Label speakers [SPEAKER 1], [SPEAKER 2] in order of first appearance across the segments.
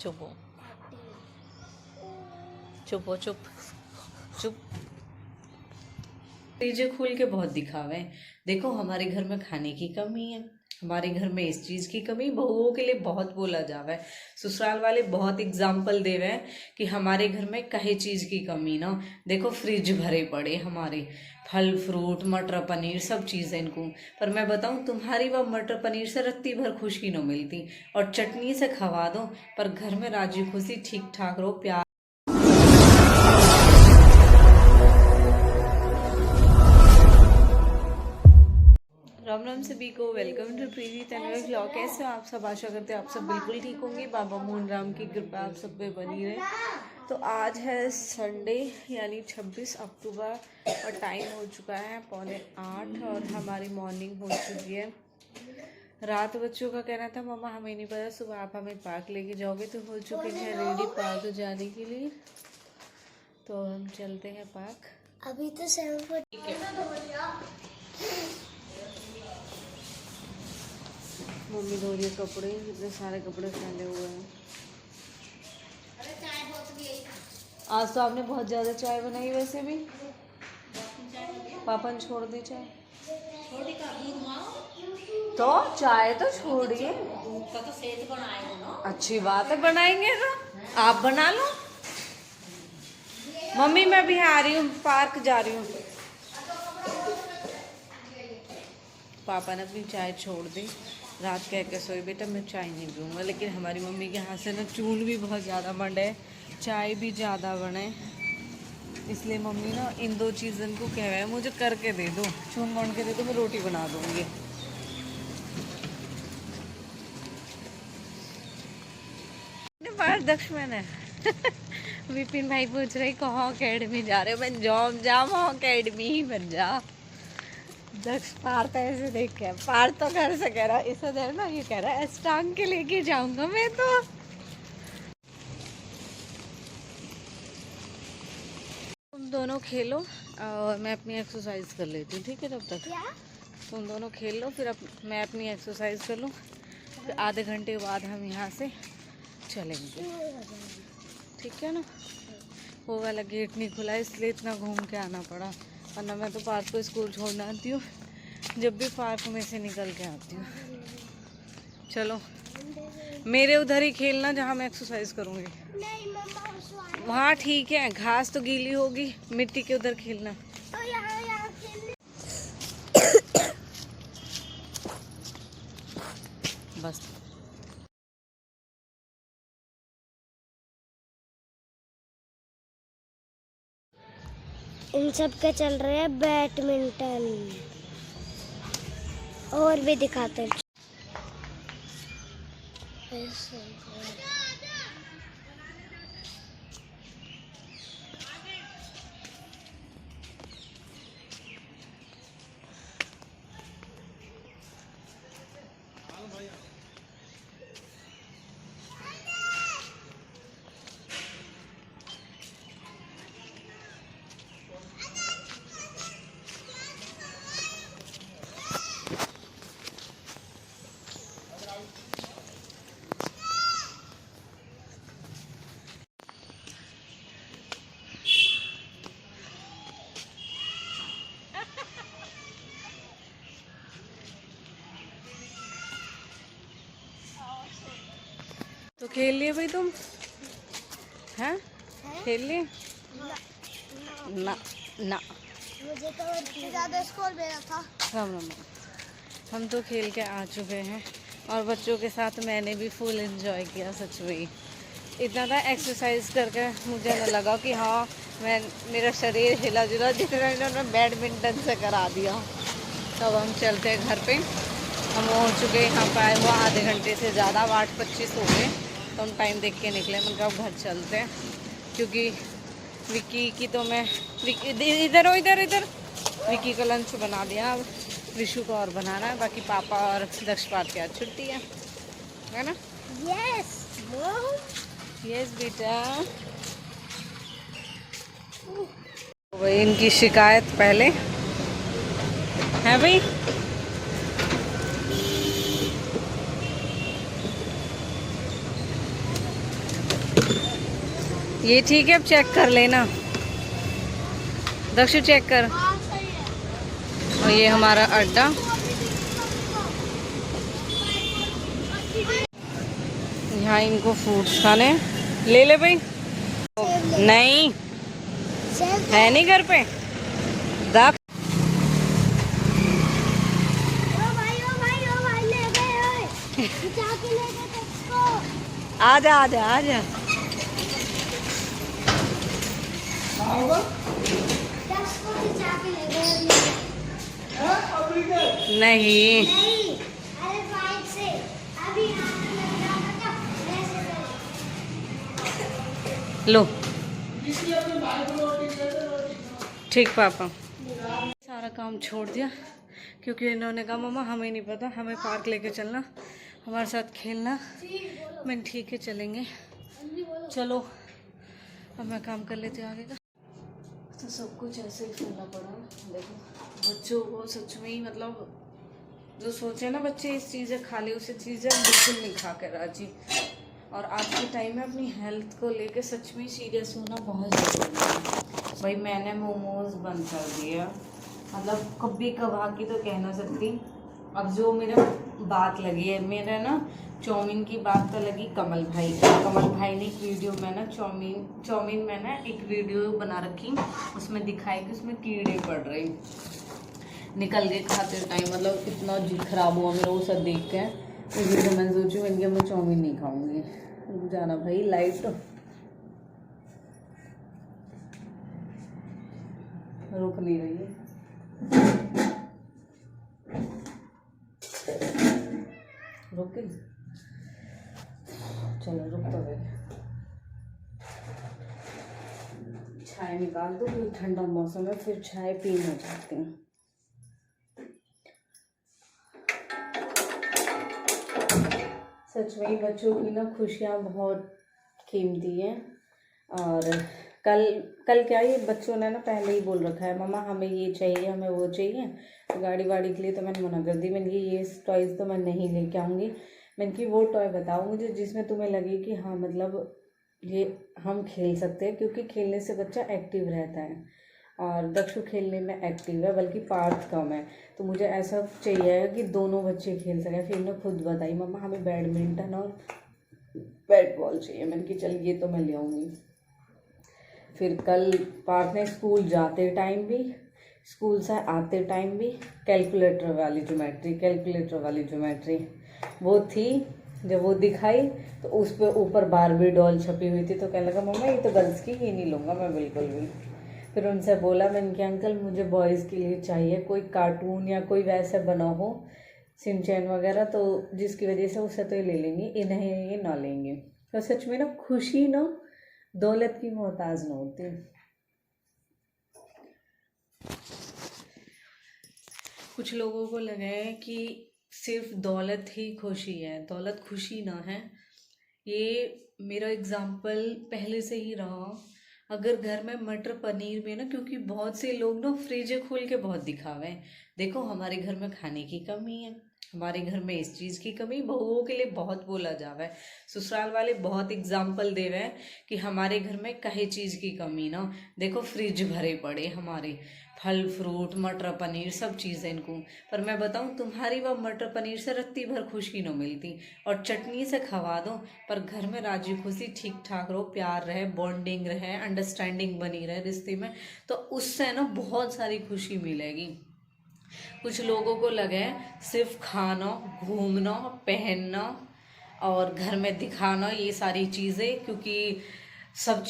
[SPEAKER 1] चुप हो, चुप हो, चुप चुप। फ्रिज खोल के बहुत दिखावे हैं। देखो हमारे घर में खाने की कमी है, हमारे घर में इस चीज की कमी, बहुओं के लिए बहुत बोला जावे है। ससुराल वाले बहुत एग्जाम्पल देवे हैं कि हमारे घर में कहे चीज की कमी ना। देखो फ्रिज भरे पड़े हमारे, फल फ्रूट मटर पनीर सब चीजें इनको। पर मैं बताऊं तुम्हारी वह मटर पनीर से रत्ती भर खुशी न मिलती, और चटनी से खवा दो पर घर में राजी खुशी ठीक ठाक रहो, प्यार। राम राम सभी को, welcome to Preeti Tanvi vlog. कैसे हो आप सब? आशा करते हैं आप सब बिल्कुल ठीक होंगे। बाबा मोहन राम की कृपा आप सब पे बनी रहे। तो आज है संडे यानी 26 अक्टूबर और टाइम हो चुका है 7:45 और हमारी मॉर्निंग हो चुकी है। रात बच्चों का कहना था मम्मा हमें नहीं पता सुबह आप हमें पार्क लेके जाओगे, तो हो चुके हैं रेडी पार्क जाने के लिए। तो हम चलते हैं पार्क।
[SPEAKER 2] अभी तो 7:40।
[SPEAKER 1] मम्मी धो रही है कपड़े, इतने सारे कपड़े फैले हुए हैं। आज तो आपने बहुत ज़्यादा चाय बनाई, वैसे भी पापा ने छोड़ दी चाय। तो चाय तो छोड़िए, अच्छी बात है बनाएंगे तो आप बना लो। मम्मी मैं भी आ रही हूँ, पार्क जा रही हूँ। पापा ने अपनी चाय छोड़ दी, रात कह के सोई बेटा मैं चाय नहीं पीऊँगा, लेकिन हमारी मम्मी के हाथ से ना चून भी बहुत ज़्यादा मंडे, चाय भी ज़्यादा बने, इसलिए मम्मी ना इन दो चीज़न को कह रहा है मुझे करके दे दो, चून मंड के दे दो, मैं रोटी बना दूँगी। दक्ष मैंने विपिन भाई पूछ रहे कहाँ अकेडमी जा रहे हो? मैं जॉब जाम अकेडमी ही बन जा। दक्ष पार्थ ऐसे देख के, पार्थ तो घर से कह रहा है इसे देर ना, ये कह रहा है टांग के लेके जाऊंगा मैं तो। तुम दोनों खेलो और मैं अपनी एक्सरसाइज कर लेती हूँ, ठीक है? तब तक तुम दोनों खेल लो, फिर मैं अपनी एक्सरसाइज कर लूँ, फिर आधे घंटे के बाद हम यहाँ से चलेंगे, ठीक है ना? वो वाला गेट नहीं खुला इसलिए इतना घूम के आना पड़ा, वरना मैं तो पार्क को स्कूल छोड़ने आती हूँ, जब भी पार्क में से निकल के आती हूँ। चलो मेरे उधर ही खेलना जहाँ मैं एक्सरसाइज करूँगी। वहाँ ठीक है, घास तो गीली होगी, मिट्टी के उधर खेलना।
[SPEAKER 2] तो यहाँ खेलने।
[SPEAKER 1] बस
[SPEAKER 2] इन सब के चल रहे हैं बैडमिंटन, और भी दिखाते हैं।
[SPEAKER 1] तो खेल लिए भाई तुम? हैं खेल लिए? ना ना,
[SPEAKER 2] मुझे तो ज़्यादा स्कोर मेरा था।
[SPEAKER 1] राम राम। हम तो खेल के आ चुके हैं और बच्चों के साथ मैंने भी फुल एंजॉय किया, सच में इतना था एक्सरसाइज करके मुझे न लगा कि हाँ मेरा शरीर हिला जुला जितना इन्होंने बैडमिंटन से करा दिया। तब हम चलते हैं घर पे। हम हो चुके यहाँ पे आए हुआ आधे घंटे से ज़्यादा, 8:25 हो गए, तो हम टाइम देख के निकले। मतलब अब घर चलते हैं क्योंकि विक्की की तो मैं इधर हो, इधर इधर विक्की का लंच बना दिया, अब विशु को और बनाना है। बाकी पापा और दक्ष पार्थ की आज छुट्टी है ना?
[SPEAKER 2] यस
[SPEAKER 1] यस बेटा। वही इनकी शिकायत पहले है भाई। ये ठीक है, अब चेक कर लेना दक्षु, चेक कर।
[SPEAKER 2] हाँ सही है।
[SPEAKER 1] और ये हमारा अड्डा, यहाँ इनको फ्रूट्स खाने। ले ले भाई। नहीं है नहीं घर पे। दक्ष
[SPEAKER 2] ओ भाई ले गए ओए। खिंचा के ले गए इसको।
[SPEAKER 1] आजा आजा आजा।
[SPEAKER 2] दस को खिंचा के ले गए।
[SPEAKER 1] नहीं
[SPEAKER 2] नहीं, अरे बाइक से अभी यहाँ पे लग रहा था क्या? ऐसे करे।
[SPEAKER 1] लो, ठीक पापा। सारा काम छोड़ दिया क्योंकि इन्होंने कहा मम्मा हमें नहीं पता, हमें पार्क लेके चलना, हमारे साथ खेलना। मैं ठीक है चलेंगे, चलो। अब मैं काम कर लेती हूँ आगे का। तो सब कुछ ऐसे ही करना पड़ा। देखो बच्चों को सच में ही मतलब जो सोचे ना बच्चे इस चीज़ें खा ले, उसे चीज़ें बिल्कुल नहीं खा कर राजी। और आज के टाइम में अपनी हेल्थ को लेके सच में सीरियस होना बहुत ज़रूरी है। भाई मैंने मोमोज बंद कर दिया, मतलब कभी कभार की तो कह ना सकती। अब जो मेरा बात लगी है, मेरा ना चाउमीन की बात तो लगी कमल भाई की। कमल भाई ने एक वीडियो में ना चाउमीन में ना एक वीडियो बना रखी, उसमें दिखाई कि उसमें कीड़े पड़ रहे निकल के खाते टाइम। मतलब इतना जी खराब हुआ मेरा वो सब देख के। उस वीडियो मैंने सोची मैंने मैं चाउमीन नहीं खाऊंगी। रुक जाना भाई, लाइट रुक नहीं रही है। रुक गई, चलो रुक तो गई। चाय निकाल दो, फिर ठंडा मौसम है, फिर चाय पीने जाती हूँ। सच में बच्चों की ना खुशियाँ बहुत कीमती हैं। और कल क्या ये बच्चों ने ना पहले ही बोल रखा है मम्मा हमें ये चाहिए, हमें वो चाहिए। तो गाड़ी वाड़ी के लिए तो मैंने मना कर दी। मैंने कहा ये टॉयज़ तो मैं नहीं लेके आऊँगी। मैंने कि वो टॉय बताओ मुझे जिसमें तुम्हें लगे कि हाँ मतलब ये हम खेल सकते हैं, क्योंकि खेलने से बच्चा एक्टिव रहता है। और दक्षु खेलने में एक्टिव है, बल्कि पार्थ कम है। तो मुझे ऐसा चाहिए कि दोनों बच्चे खेल सकें। फिर ने खुद बताई मम्मा हमें बैडमिंटन और बैट बॉल चाहिए। मैंने कि चल ये तो मैं ले आऊँगी। फिर कल पार्थ ने स्कूल जाते टाइम भी, स्कूल से आते टाइम भी कैलकुलेटर वाली ज्योमेट्री वो थी। जब वो दिखाई तो उस पर ऊपर बारबी डॉल छपी हुई थी। तो कहने लगा मम्मा ये तो गर्ल्स की, ये नहीं लूँगा मैं बिल्कुल भी। फिर उनसे बोला मैंने कि अंकल मुझे बॉयज़ के लिए चाहिए कोई कार्टून या कोई वैसे बना हो, सिंचैन वगैरह, तो जिसकी वजह से उसे तो ये ले लेंगे, इन्हें ये ना लेंगे। तो सच में ना खुशी ना दौलत की मोहताज न होती। कुछ लोगों को लगा है कि सिर्फ दौलत ही खुशी है, दौलत खुशी ना है। ये मेरा एग्जाम्पल पहले से ही रहा। अगर घर में मटर पनीर में ना, क्योंकि बहुत से लोग ना फ्रिज खोल के बहुत दिखावे हैं, देखो हमारे घर में खाने की कमी है, हमारे घर में इस चीज़ की कमी। बहुओं के लिए बहुत बोला जावा है, ससुराल वाले बहुत एग्जाम्पल दे रहे हैं कि हमारे घर में कहे चीज़ की कमी ना, देखो फ्रिज भरे पड़े हमारे, फल फ्रूट मटर पनीर सब चीज़ें इनको। पर मैं बताऊं तुम्हारी वह मटर पनीर से रत्ती भर खुशी न मिलती, और चटनी से खवा दो पर घर में राजी खुशी ठीक ठाक रहो, प्यार रहे, बॉन्डिंग रहे, अंडरस्टैंडिंग बनी रहे रिश्ते में, तो उससे ना बहुत सारी खुशी मिलेगी। कुछ लोगों को लगे सिर्फ खाना, घूमना, पहनना और घर में दिखाना, ये सारी चीज़ें, क्योंकि सब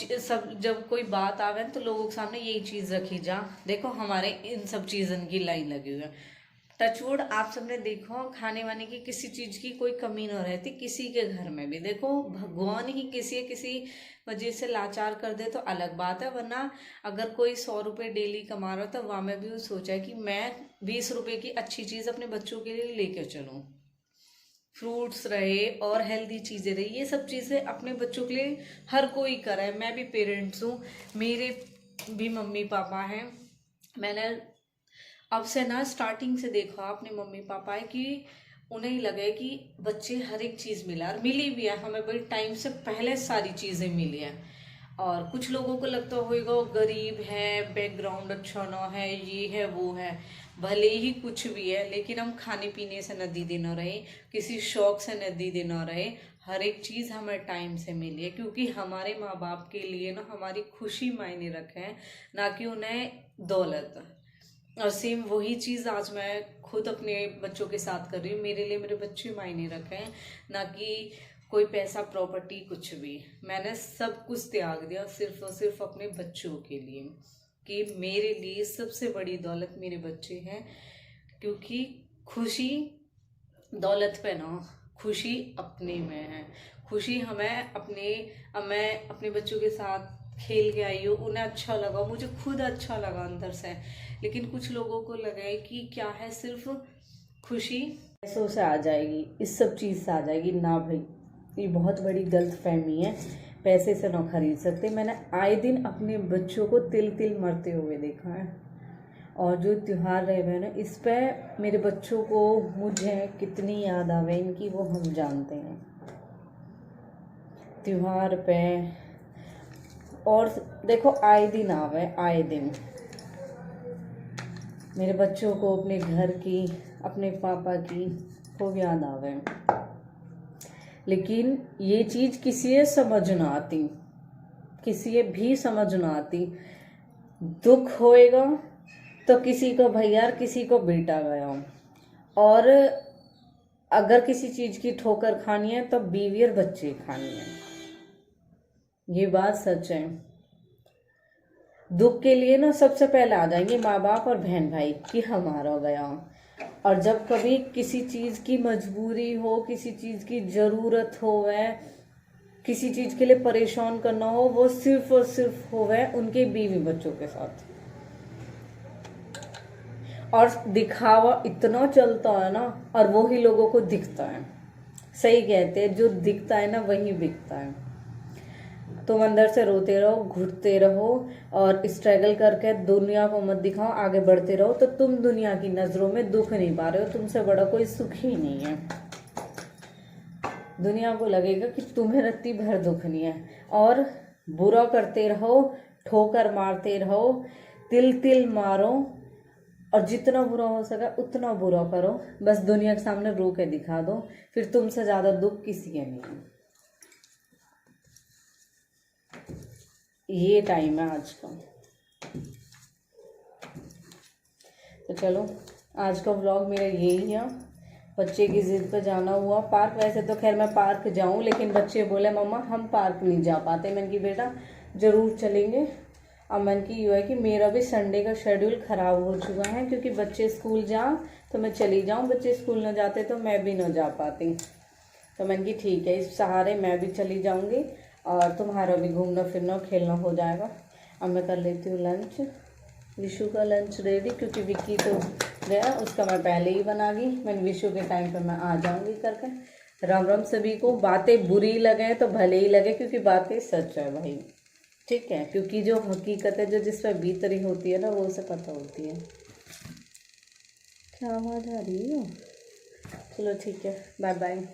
[SPEAKER 1] जब कोई बात आवे तो लोगों के सामने यही चीज़ रखी जा। देखो हमारे इन सब चीज़न की लाइन लगी हुई है। टचवुड आप सबने देखो खाने वाने की किसी चीज़ की कोई कमी न रहती किसी के घर में भी। देखो भगवान ही किसी वजह से लाचार कर दे तो अलग बात है, वरना अगर कोई 100 रुपये डेली कमा रहा था वहाँ में भी वो सोचा है कि मैं 20 रुपये की अच्छी चीज़ अपने बच्चों के लिए लेकर चलूँ, फ्रूट्स रहे और हेल्दी चीज़ें रही, ये सब चीज़ें अपने बच्चों के लिए हर कोई करे। मैं भी पेरेंट्स हूँ, मेरे भी मम्मी पापा हैं। मैंने अब से ना स्टार्टिंग से देखा अपने मम्मी पापा है कि उन्हें लगे कि बच्चे हर एक चीज़ मिला, और मिली भी है हमें, बड़ी टाइम से पहले सारी चीज़ें मिली हैं। और कुछ लोगों को लगता होगा वो गरीब है, बैकग्राउंड अच्छा ना है, ये है वो है, भले ही कुछ भी है, लेकिन हम खाने पीने से नदी दिन न रहे, किसी शौक से नदी दिन न रहे, हर एक चीज़ हमें टाइम से मिली है, क्योंकि हमारे माँ बाप के लिए ना हमारी खुशी मायने रखे हैं, ना कि उन्हें दौलत। और सेम वही चीज़ आज मैं खुद अपने बच्चों के साथ कर रही हूँ। मेरे लिए मेरे बच्चे मायने रखे हैं, ना कि कोई पैसा, प्रॉपर्टी, कुछ भी। मैंने सब कुछ त्याग दिया सिर्फ और सिर्फ अपने बच्चों के लिए, कि मेरे लिए सबसे बड़ी दौलत मेरे बच्चे हैं। क्योंकि खुशी दौलत पे ना, खुशी अपने में है। खुशी हमें अब मैं अपने बच्चों के साथ खेल के आई हूँ, उन्हें अच्छा लगा, मुझे खुद अच्छा लगा अंदर से। लेकिन कुछ लोगों को लगा कि क्या है, सिर्फ खुशी पैसों से आ जाएगी, इस सब चीज़ से आ जाएगी। ना भाई, ये बहुत बड़ी गलत फहमी है, पैसे से ना खरीद सकते। मैंने आए दिन अपने बच्चों को तिल तिल मरते हुए देखा है। और जो त्यौहार रहे हुए हैं ना, इस पर मेरे बच्चों को मुझे कितनी याद आवे इनकी, वो हम जानते हैं। त्यौहार पे और देखो, आए दिन आवे, आए दिन मेरे बच्चों को अपने घर की, अपने पापा की खूब याद आवे। लेकिन ये चीज़ किसी ये समझ ना आती, किसी ये भी समझ ना आती। दुख होएगा तो किसी को भैया, किसी को बेटा गया, और अगर किसी चीज़ की ठोकर खानी है तो बीवी और बच्चे खानी है। ये बात सच है। दुख के लिए ना सबसे पहले आ जाएंगे माँ बाप और बहन भाई कि हमारा गया। और जब कभी किसी चीज़ की मजबूरी हो, किसी चीज़ की ज़रूरत हो, वह किसी चीज़ के लिए परेशान करना हो, वो सिर्फ और सिर्फ हो वह उनके बीवी बच्चों के साथ। और दिखावा इतना चलता है ना, और वो ही लोगों को दिखता है। सही कहते हैं, जो दिखता है ना वही बिकता है। तुम अंदर से रोते रहो, घुटते रहो, और स्ट्रगल करके दुनिया को मत दिखाओ, आगे बढ़ते रहो, तो तुम दुनिया की नज़रों में दुख नहीं पा रहे हो। तुमसे बड़ा कोई सुख ही नहीं है। दुनिया को लगेगा कि तुम्हें रत्ती भर दुख नहीं है। और बुरा करते रहो, ठोकर मारते रहो, तिल तिल मारो, और जितना बुरा हो सके उतना बुरा करो, बस दुनिया के सामने रो के दिखा दो। फिर तुमसे ज़्यादा दुख किसी के नहीं है। ये टाइम है आज का। तो चलो, आज का व्लॉग मेरा यही है। बच्चे की ज़िद पे जाना हुआ पार्क। वैसे तो खैर मैं पार्क जाऊं, लेकिन बच्चे बोले मम्मा हम पार्क नहीं जा पाते। मैंने कि बेटा ज़रूर चलेंगे। अब मन की यूँ है कि मेरा भी संडे का शेड्यूल ख़राब हो चुका है, क्योंकि बच्चे स्कूल जाओ तो मैं चली जाऊँ, बच्चे स्कूल न जाते तो मैं भी न जा पाती। तो मैंने कि ठीक है, इस सहारे मैं भी चली जाऊँगी, और तुम्हारा भी घूमना फिरना खेलना हो जाएगा। अब मैं कर लेती हूँ लंच। विशु का लंच रेडी, क्योंकि विक्की तो गया, उसका मैं पहले ही बना गई। मैंने विशु के टाइम पर मैं आ जाऊँगी करके। राम राम सभी को। बातें बुरी लगे तो भले ही लगे, क्योंकि बातें सच है भाई, ठीक है। क्योंकि जो हकीकत है, जो जिस पर बीत रही होती है ना, वो उसे पता होती है। क्या आवाज़ आ रही है? चलो ठीक है, बाय बाय।